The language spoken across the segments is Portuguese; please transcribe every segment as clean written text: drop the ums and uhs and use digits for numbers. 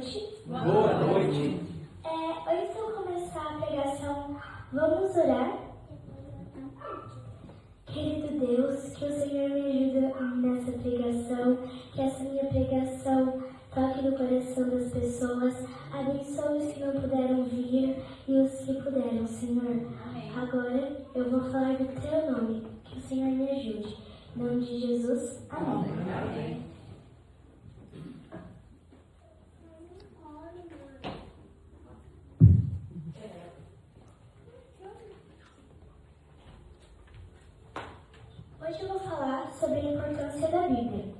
noite. Boa noite. Antes de eu começar a pregação, vamos orar? Querido Deus, que o Senhor me ajude nessa pregação, que essa minha pregação toque no coração das pessoas, abençoe os que não puderam vir e os que puderam, Senhor. Agora eu vou falar do teu nome, que o Senhor me ajude. Em nome de Jesus, amém. Hoje eu vou falar sobre a importância da Bíblia.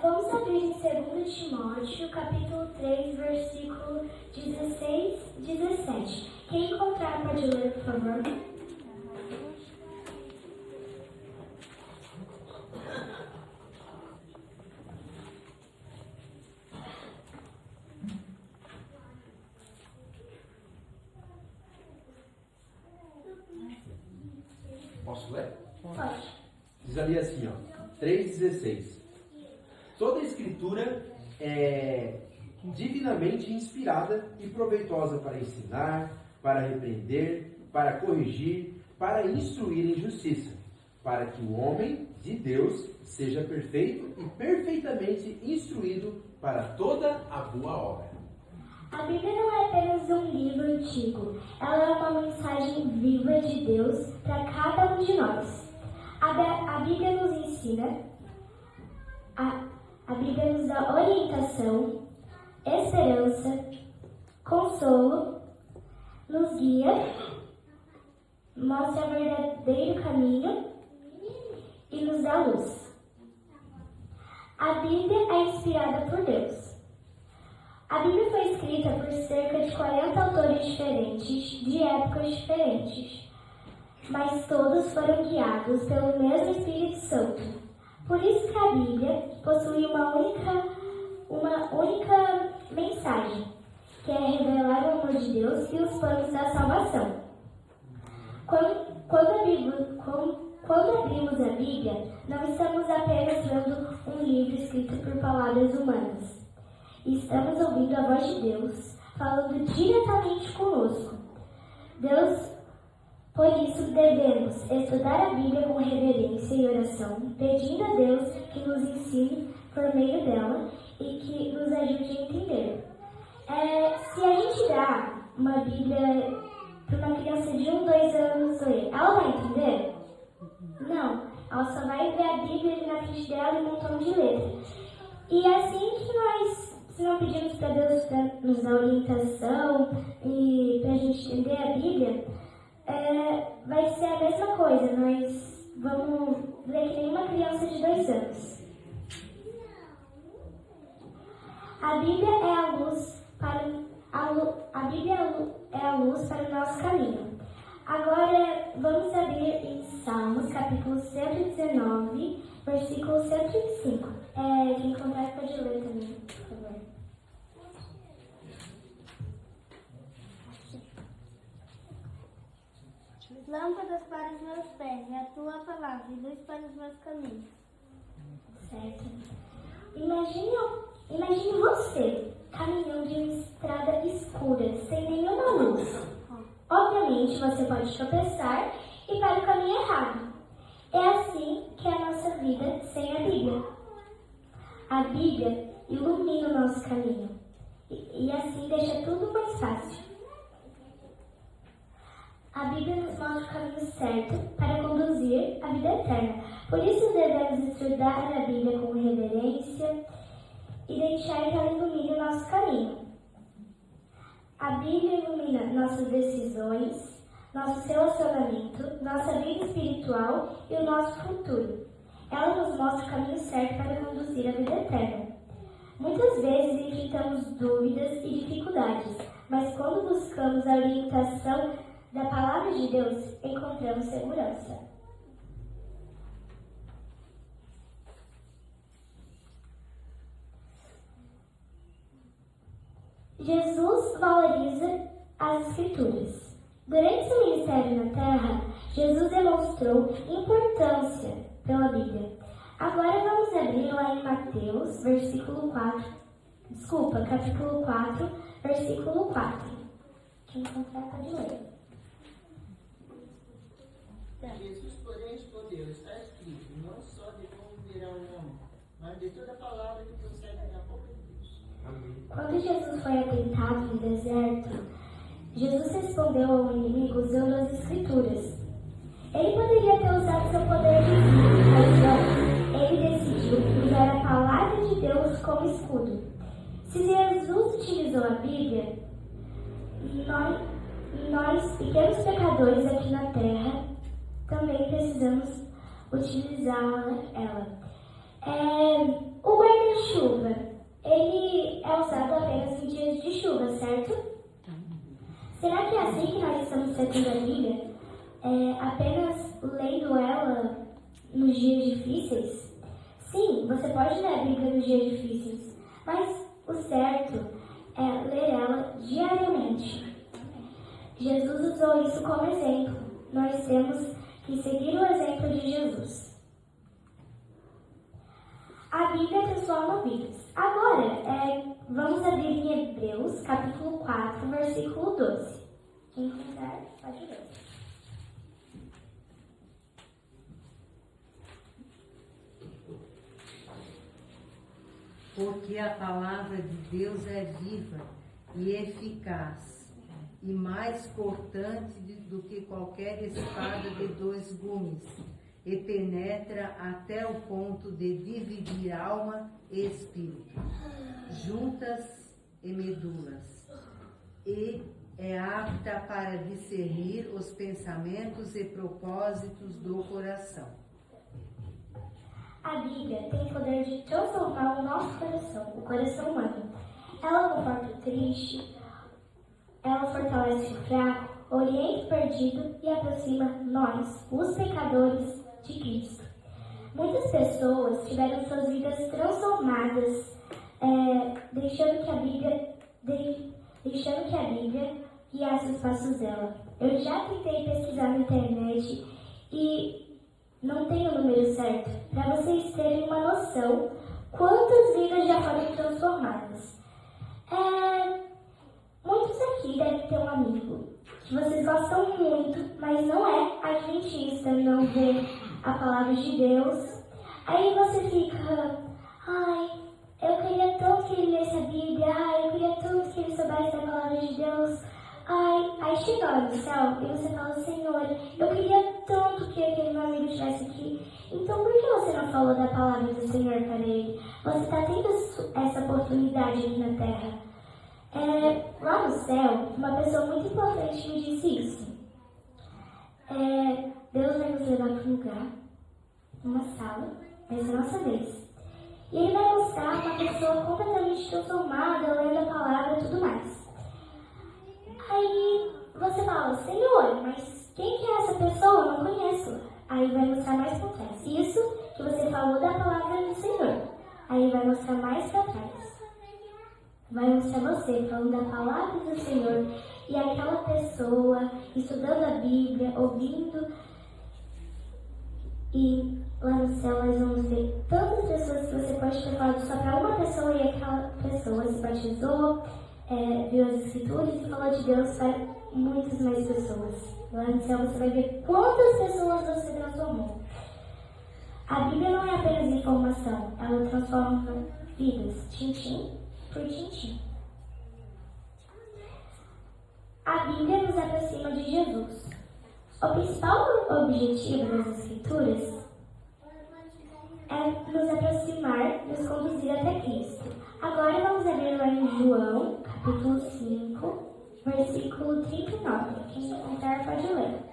Vamos abrir em 2 Timóteo, capítulo 3, versículo 16 e 17. Quem encontrar pode ler, por favor. Posso ler? Pode. Diz ali assim, 3,16. Toda a escritura é divinamente inspirada e proveitosa para ensinar, para repreender, para corrigir, para instruir em justiça, para que o homem de Deus seja perfeito e perfeitamente instruído para toda a boa obra. A Bíblia não é apenas um livro antigo, ela é uma mensagem viva de Deus para cada um de nós. A Bíblia nos ensina, a Bíblia nos dá orientação, esperança, consolo, nos guia, mostra o verdadeiro caminho e nos dá luz. A Bíblia é inspirada por Deus. A Bíblia foi escrita por cerca de 40 autores diferentes, de épocas diferentes, mas todos foram guiados pelo mesmo Espírito Santo. Por isso que a Bíblia possui uma única mensagem, que é revelar o amor de Deus e os planos da salvação. Quando abrimos a Bíblia, não estamos apenas lendo um livro escrito por palavras humanas. Estamos ouvindo a voz de Deus, falando diretamente conosco. Por isso devemos estudar a Bíblia com reverência e oração, pedindo a Deus que nos ensine por meio dela e que nos ajude a entender. Se a gente dá uma Bíblia para uma criança de 1, 2 anos ler, ela vai entender? Não, ela só vai ver a Bíblia ali na frente dela e um montão de letras. E assim que nós, se não pedimos para Deus para nos dar orientação e para a gente entender a Bíblia, vai ser a mesma coisa. Nós vamos ler que nem uma criança de 2 anos. A Bíblia é a luz para o nosso caminho. Agora vamos abrir em Salmos, capítulo 119, versículo 105. Quem encontrar pode ler também, por favor. Lâmpadas para os meus pés, é a tua palavra, e luz para os meus caminhos. Certo. Imagine você caminhando em uma estrada escura, sem nenhuma luz. Obviamente, você pode tropeçar e para o caminho errado. É assim que é a nossa vida sem a Bíblia. A Bíblia ilumina o nosso caminho e assim deixa tudo mais fácil. A Bíblia nos mostra o caminho certo para conduzir a vida eterna. Por isso devemos estudar a Bíblia com reverência e deixar que ela ilumine o nosso caminho. A Bíblia ilumina nossas decisões, nosso relacionamento, nossa vida espiritual e o nosso futuro. Ela nos mostra o caminho certo para conduzir a vida eterna. Muitas vezes enfrentamos dúvidas e dificuldades, mas quando buscamos a orientação da Palavra de Deus, encontramos segurança. Jesus valoriza as Escrituras. Durante seu ministério na Terra, Jesus demonstrou importância pela Bíblia. Agora vamos abrir lá em Mateus, capítulo 4, versículo 4. Quem encontrar pode ler. Jesus, porém, respondeu: está escrito, não só de pão viverá o homem, mas de toda palavra que procede da boca de Deus. Amém. Quando Jesus foi atentado no deserto, Jesus respondeu ao inimigo usando as Escrituras. Ele poderia ter usado seu poder divino, mas não. Ele decidiu usar a palavra de Deus como escudo. Se Jesus utilizou a Bíblia, nós pequenos pecadores aqui na Terra, também precisamos utilizá-la. O guarda-chuva, ele é usado apenas em dias de chuva, certo? Será que é assim que nós estamos tratando a Bíblia? Apenas lendo ela nos dias difíceis? Sim, você pode ler a Bíblia nos dias difíceis, mas o certo é ler ela diariamente. Jesus usou isso como exemplo. Nós temos que seguir o exemplo de Jesus. A Bíblia transforma vidas. Agora, vamos abrir em Hebreus, capítulo 4, versículo 12. Quem quiser, pode ler. Porque a palavra de Deus é viva e eficaz, e mais cortante do que qualquer espada de 2 gumes, e penetra até o ponto de dividir alma e espírito, juntas e medulas, e é apta para discernir os pensamentos e propósitos do coração. A Bíblia tem o poder de transformar o nosso coração, o coração humano. Ela conforta o triste, ela fortalece o fraco, orienta o perdido e aproxima nós, os pecadores, de Cristo. Muitas pessoas tiveram suas vidas transformadas, deixando que a Bíblia guiasse os passos dela. Eu já tentei pesquisar na internet e não tenho o número certo, para vocês terem uma noção quantas vidas já foram transformadas. Muitos aqui devem ter um amigo que vocês gostam muito, mas não é adventista, não vê a palavra de Deus. Aí você fica, eu queria tanto que ele lesse a Bíblia, eu queria tanto que ele soubesse da palavra de Deus. Aí chega lá no céu e você fala, Senhor, eu queria tanto que aquele meu amigo estivesse aqui. Então por que você não falou da palavra do Senhor para ele? Você está tendo essa oportunidade aqui na terra. Lá no céu, uma pessoa muito importante me disse isso. Deus vai nos levar para um lugar, uma sala, vai ser a nossa vez. E ele vai mostrar uma pessoa completamente transformada, lendo a palavra e tudo mais. Aí você fala, Senhor, mas quem que é essa pessoa? Eu não conheço. Aí vai mostrar mais para trás. Isso que você falou da palavra do Senhor. Aí vai mostrar mais para trás. Vai mostrar você falando da palavra do Senhor. E aquela pessoa estudando a Bíblia, ouvindo. E lá no céu nós vamos ver tantas pessoas que você pode ter falado só para uma pessoa e aquela pessoa se batizou, viu as Escrituras e falou de Deus para muitas mais pessoas. Lá no céu você vai ver quantas pessoas você transformou. A Bíblia não é apenas informação, ela transforma vidas, tintim por tintim. A Bíblia nos aproxima de Jesus. O principal objetivo das Escrituras é nos aproximar, nos conduzir até Cristo. Agora vamos abrir lá em João, capítulo 5, versículo 39. Quem encontrar pode ler.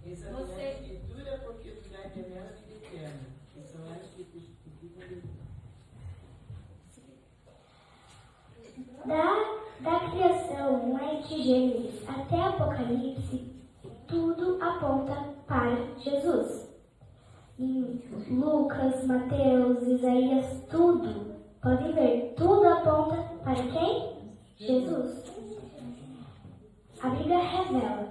Essa não é a escritura, porque tu dá nela vida eterna, que são as que testificam de Deus. Da criação, lá de Gênesis até Apocalipse, tudo aponta para em Lucas, Mateus, Isaías, tudo, podem ver, tudo aponta para quem? Jesus. A Bíblia revela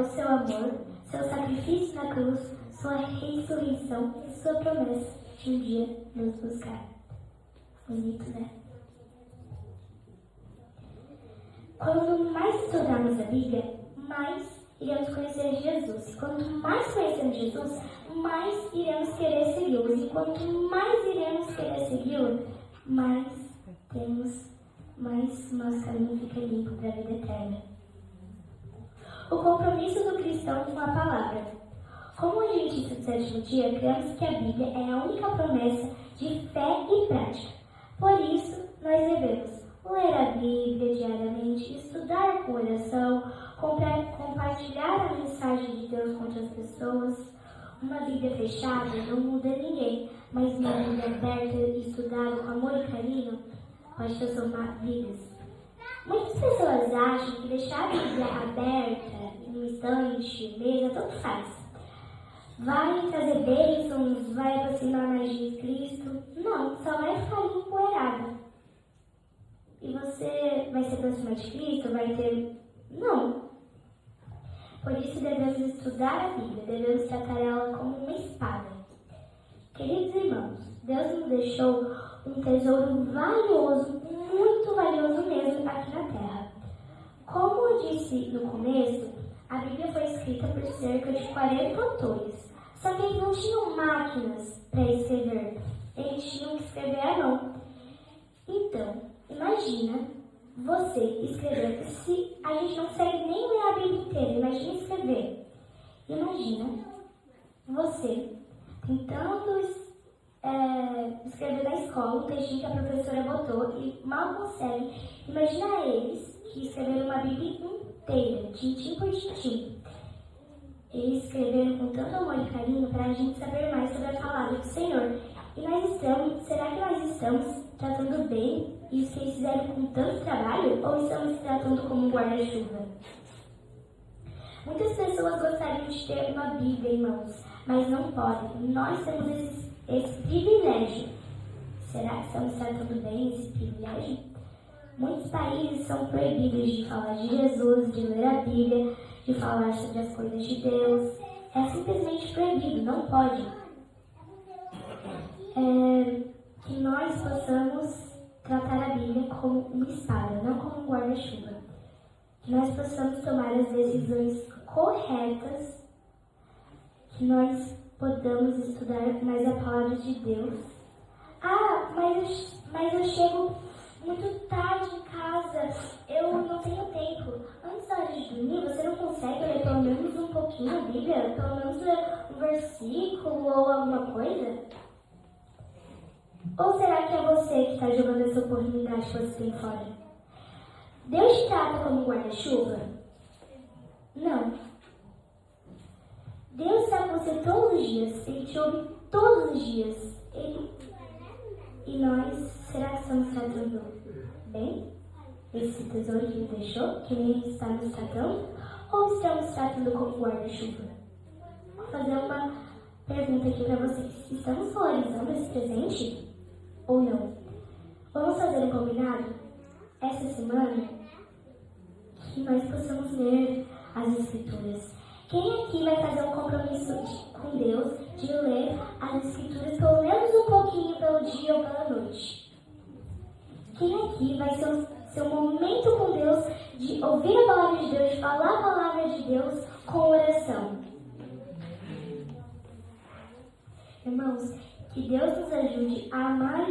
o seu amor, seu sacrifício na cruz, sua ressurreição e sua promessa de um dia nos buscar. Bonito, né? Quanto mais estudarmos a Bíblia, mais iremos conhecer Jesus. E quanto mais conhecemos Jesus, mais iremos querer segui-lo. E quanto mais iremos querer segui-lo, mais nosso caminho fica limpo para a vida eterna. O compromisso do cristão com a palavra. Como adventistas do sétimo dia, cremos que a Bíblia é a única promessa de fé e prática. Por isso, nós devemos ler a Bíblia diariamente, estudar com oração, compartilhar a mensagem de Deus com outras pessoas. Uma Bíblia fechada não muda ninguém, mas uma Bíblia aberta e estudada com amor e carinho pode transformar vidas. Muitas pessoas acham que deixar a Bíblia aberta, no estante, mesa, tanto faz. Vai trazer bênçãos, vai aproximar mais de Cristo. Não, só vai ficar empoeirada. E você vai se aproximar de Cristo, vai ter... Não. Por isso devemos estudar a Bíblia, devemos tratar ela como uma espada. Queridos irmãos, Deus nos deixou um tesouro valioso, muito valioso mesmo aqui na Terra. Como eu disse no começo, a Bíblia foi escrita por cerca de 40 autores. Só que eles não tinham máquinas para escrever. Eles tinham que escrever à mão. Então, imagina você escrever. Se a gente não consegue nem ler a Bíblia inteira, imagina escrever. Imagina você tentando escrever na escola um textinho que a professora botou e mal consegue. Imagina eles que escreveram uma Bíblia inteira, tintim por tintim. Eles escreveram com tanto amor e carinho para a gente saber mais sobre a palavra do Senhor. E será que nós estamos tratando bem isso que eles fizeram com tanto trabalho? Ou estamos tratando como um guarda-chuva? Muitas pessoas gostariam de ter uma Bíblia em mãos, mas não podem. Nós temos esse privilégio. Será que estamos tratando bem esse privilégio? Muitos países são proibidos de falar de Jesus, de ler a Bíblia, de falar sobre as coisas de Deus. É simplesmente proibido, não pode. Que nós possamos tratar a Bíblia como uma espada, não como um guarda-chuva. Que nós possamos tomar as decisões corretas, que nós podamos estudar mais a palavra de Deus. Mas eu chego muito tarde em casa, eu não tenho tempo. Antes da hora de dormir, você não consegue ler pelo menos um pouquinho a Bíblia? Pelo menos um versículo ou alguma coisa? Ou será que é você que está jogando essa oportunidade que você tem fora? Deus te trata como um guarda-chuva? Não. Deus está com você todos os dias. Ele te ouve todos os dias. E nós, será que estamos tratando bem esse tesouro que Ele deixou? Que Ele está nos tratando? Ou estamos tratando como guarda-chuva? Vou fazer uma pergunta aqui para vocês. Estamos valorizando esse presente? Ou não? Vamos fazer um combinado? Essa semana, que nós possamos ler as Escrituras. Quem aqui vai fazer um compromisso com Deus de ler as Escrituras pelo menos um pouquinho pelo dia ou pela noite? Quem aqui vai ser o seu momento com Deus de ouvir a palavra de Deus, de falar a palavra de Deus com oração? Irmãos, que Deus nos ajude a amar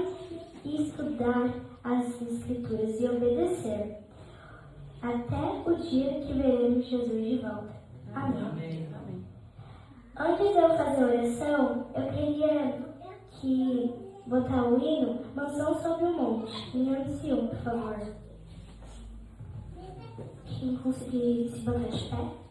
e estudar as Escrituras e obedecer até o dia que veremos Jesus de volta. Amém. Antes de eu fazer a oração, eu queria botar o hino Mansão sobre o Monte, em Ancião, por favor. Quem conseguir se botar de pé?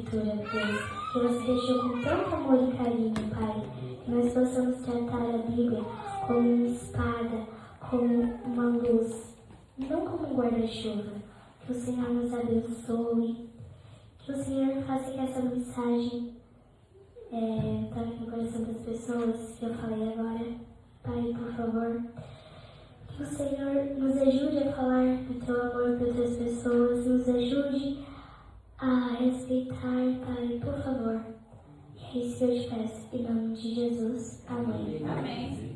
Escritura, Deus, que você deixou com tanto amor e carinho, Pai, que nós possamos tratar a Bíblia como uma espada, como uma luz, não como um guarda-chuva. Que o Senhor nos abençoe, que o Senhor faça que essa mensagem toque no coração das pessoas que eu falei agora. Pai, por favor, que o Senhor nos ajude a falar do teu amor para outras pessoas, nos ajude a respeitar, Pai, por favor. É isso que eu te peço, em nome de Jesus. Amém. Amém.